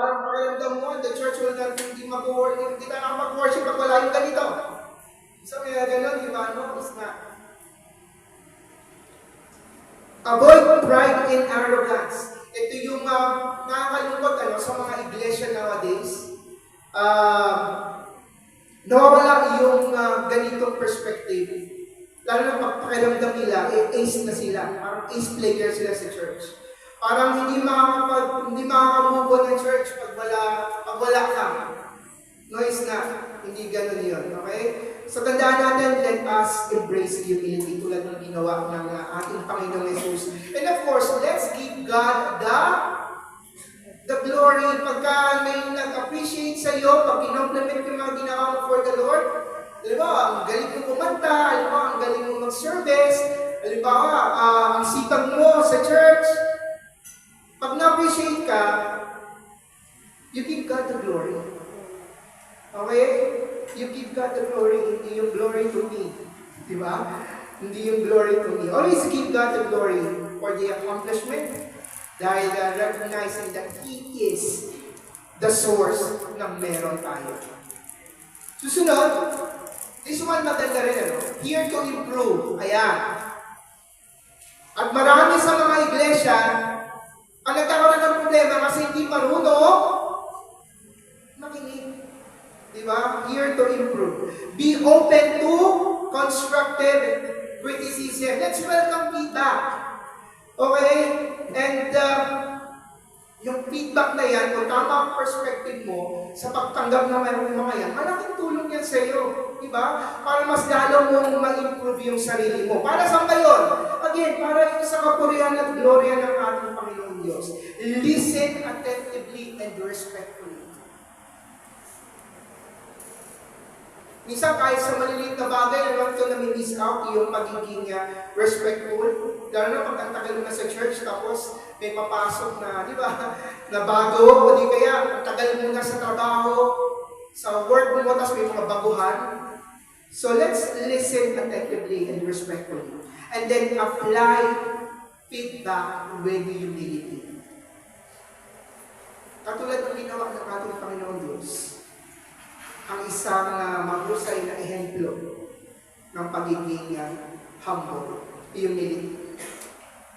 Parang pakiramdam mo, the church will not hindi mag-worship, hindi tayo mag-worship pag wala yung ganito. So, kaya gano'n, di ba? No, it's not. Avoid pride and arrogance. Ito yung nakakalungkot sa mga iglesia nowadays. Nawawala yung ganitong perspective. Lalo na pagpakiramdam nila, ace na sila. Parang ace player sila sa church. Parang hindi makakamove on ng church pag wala ka. No, it's not. Hindi ganun yun. Okay? So, tandaan natin, let us embrace humility tulad ng ginawa ng ating Panginoong Jesus. And of course, let's give God the glory. Pagka may nag-appreciate sa iyo, pag in-compliment yung mga ginawa mo for the Lord, ang galing mo kumanta, ang galing mo mag-service, ang sipag mo sa church, pag na-appreciate ka, you give God the glory. Okay? You give God the glory, hindi yung glory to me. Di ba? Hindi yung glory to me. Always give God the glory for the accomplishment dahil recognizing that He is the source ng meron tayo. Susunod, this one maganda rin, here to improve. Ayan. At marami sa mga iglesia, ang nagkakaroon ng problema kasi hindi marunong makinig. Diba? Here to improve. Be open to constructive criticism. Let's welcome feedback. Okay? And yung feedback na yan, kung tama ang perspective mo sa pagtanggap ng mga yan, malaking tulong yan sa iyo. Diba? Para mas lalo mong ma-improve yung sarili mo. Para saan ba yun? Again, para yung sa kapurihan at gloria ng ating Panginoong Diyos. Listen attentively and respectfully. Minsan kahit sa maliliit na bagay, alam ko na miss out yung pagiging respectful. Lalo na pag ang tagal na sa church, tapos may papasok na, di ba, na bago, o di kaya ang tagal mo na sa trabaho, sa work mo, tapos may mga baguhan. So let's listen attentively and respectfully. And then apply feedback with humility. Katulad ng ginawa ng ating Panginoon Diyos, ang isang mahusay na ehemplo ng pagiging humble, humility.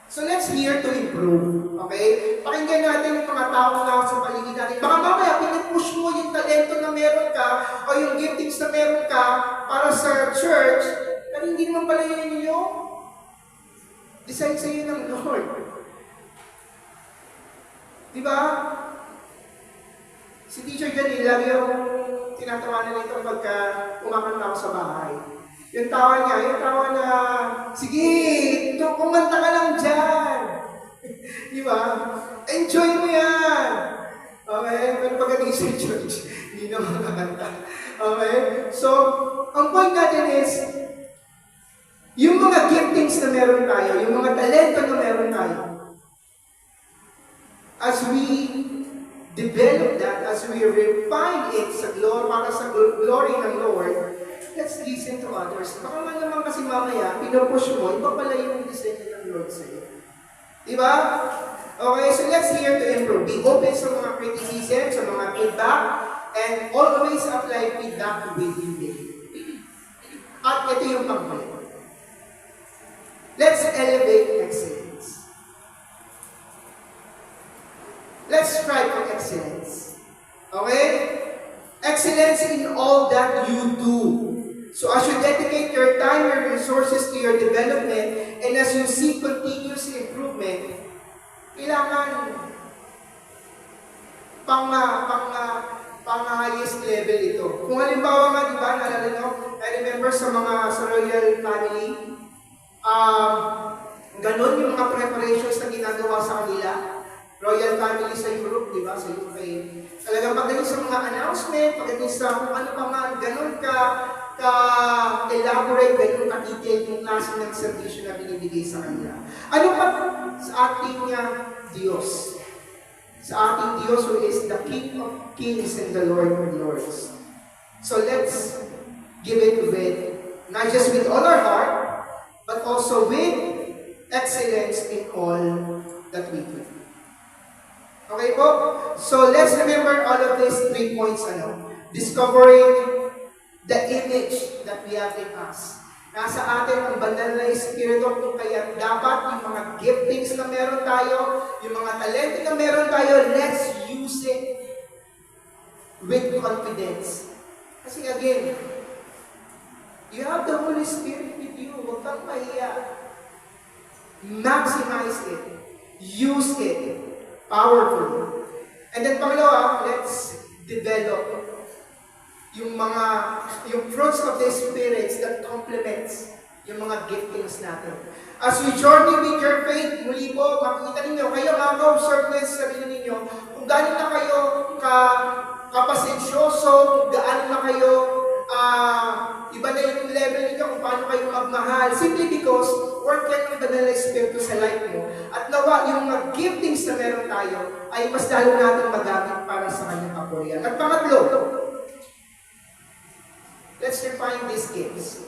So let's here to improve. Okay? Pakinggan natin yung mga tao na sa paligid natin. Baka mamaya, pinipush mo yung talento na meron ka o yung giftings na meron ka para sa church, pero hindi naman pala yun yung design sa iyo ng Lord. Diba? Si Teacher Janila, yung tinatawanan nito pagka umakanta ako sa bahay. Yung tawa na, sige, kumanta ka lang dyan. Di ba? Enjoy mo yan. Okay? Pero pagdating sa church, hindi na makakanta. Okay? So, ang point natin is, yung mga giftings na meron tayo, yung mga talento na meron tayo, as we develop that, as we refine it sa glory, para sa glory ng Lord, let's listen to others. Baka man naman kasi mamaya, pinupush mo, iba pala yung design ng Lord sa iyo. Diba? Okay, so let's hear to improve. Be open sa mga criticism, sa mga feedback, and always apply feedback with humility. At ito yung pangmali. Let's elevate excellence. Let's strive for excellence. Okay? Excellence in all that you do. So as you dedicate your time, your resources to your development, and as you seek continuous improvement, kailangan pang highest level ito. Kung halimbawa nga, di ba, naalala nyo, I remember sa royal family, ganun yung mga preparations na ginagawa sa kanila. Royal family sa Europe, di ba? Sa UK. Talagang pagdating sa mga announcement, pagdating sa kung ano pa man, ganun ka-elaborate, ganun ka-detail yung klase ng servisyo na binibigay sa kanila. Ano pa sa ating Diyos? Sa ating Diyos who is the King of Kings and the Lord of Lords. So let's give it with, not just with all our heart, but also with excellence in all that we do. Okay po? So, let's remember all of these 3 points, discovering the image that we have in us. Nasa atin ang banal na Espiritu, kung kaya dapat yung mga giftings na meron tayo, yung mga talento na meron tayo, let's use it with confidence. Kasi again, you have the Holy Spirit with you. Huwag kang mahiya. Maximize it. Use it powerfully. And then pangalawa, let's develop yung fruits of the spirits that complements yung mga giftings natin. As we journey with your faith, muli po, makikita ninyo, kayo maka-observe ko sa sarili ninyo, kung gaano na kayo kapasensyoso, kung gaano na kayo, iba na yung level ninyo kung paano kayo magmahal. Simply because, work yan ng banal na Espiritu sa life mo. At nawa, yung mga giftings na meron tayo, ay mas lalo natin magamit para sa kanyang kapurihan. At pangatlo, let's refine these gifts.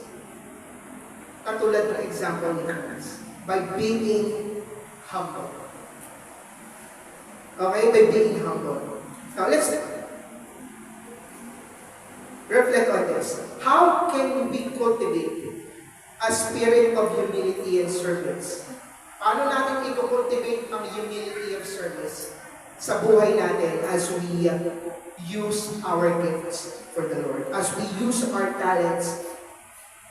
Katulad ng example ni Christ. By being humble. Okay? By being humble. Now, let's reflect on this. How can we cultivate a spirit of humility and service? Paano natin i-cultivate ang humility of service sa buhay natin as we use our gifts for the Lord, as we use our talents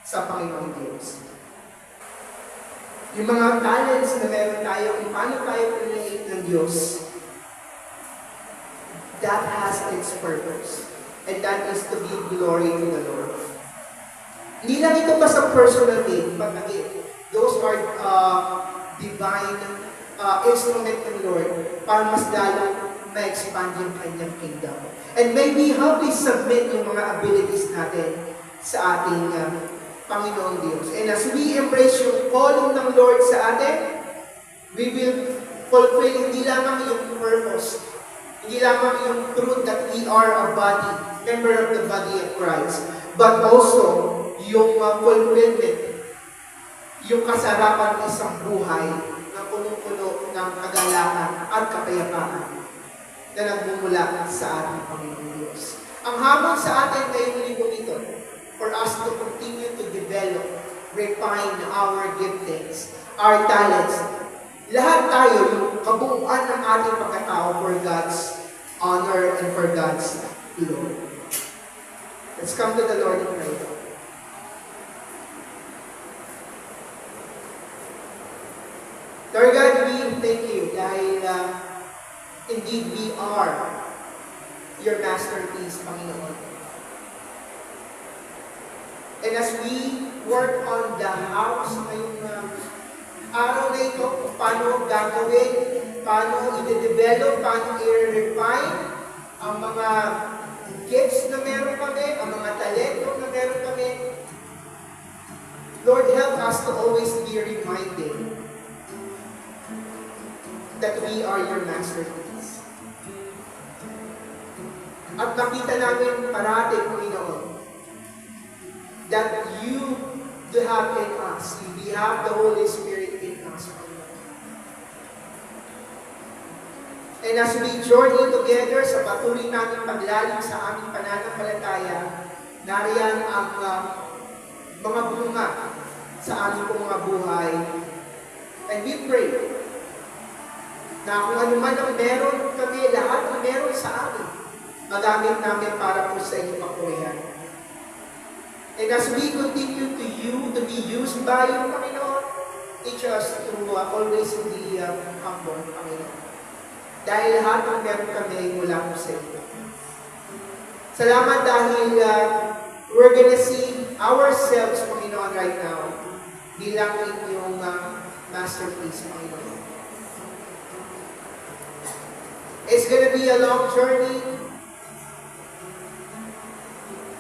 sa Panginoong Diyos? Yung mga talents na meron tayo, kung paano tayo pinahit ng Diyos, that has its purpose. And that is to give glory to the Lord. Hindi lang ito pa sa personal gain, but again, those are divine instrument ng Lord para mas lalo ma-expand yung kanyang kingdom. And maybe how we submit yung mga abilities natin sa ating Panginoong Diyos. And as we embrace yung calling ng Lord sa atin, we will fulfill hindi lamang yung purpose, hindi lamang yung truth that we are a body, member of the body of Christ, but also yung fulfillment, yung kasarapan ng isang buhay na punong-puno ng kagalakan at kapayapaan na nagmumula sa ating Panginoong Diyos. Ang hamon sa atin ngayong linggo ito, for us to continue to develop, refine our giftings, our talents. Lahat tayo, yung kabuuan ng ating pagkatao for God's honor and for God's glory. Let's come to the Lord in prayer. Lord God, we thank you dahil indeed we are your masterpiece, Panginoon. And as we work on the house ngayong araw na ito, paano gagawin, paano i-develop, paano i-refine ang mga gifts na meron kami, ang mga talento na meron kami. Lord, help us to always be reminded that we are your masterpiece. At nakita namin parati, Panginoon, that you have in us. We have the Holy Spirit in us. And as we journey together sa patuloy namin paglalim sa aming pananampalataya, nariyan ang mga bunga sa aming mga buhay. And we pray na kung ano man ang meron kami, lahat na meron sa amin, magamit namin para po sa inyong kapurihan. And as we continue to be used by you, Panginoon, teach us to always be humble, Panginoon. Dahil lahat ng meron kami mula po sa iyo. Salamat dahil we're gonna see ourselves, Panginoon, right now bilang inyong masterpiece, Panginoon. It's gonna be a long journey.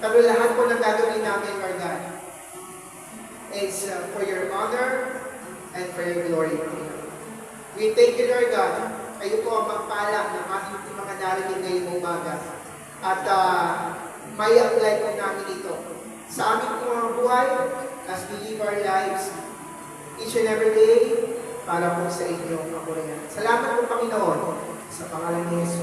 Pero lahat po ng gagawin namin, Lord God, is for your honor and for your glory. We thank you, Lord God. Kayo po ang magpala ng ating mga narinig ngayong umaga. At may apply po namin ito sa aming mga buhay as we live our lives each and every day para po sa inyong kapurihan. Salamat po, Panginoon, sa pangalan ni Jesus.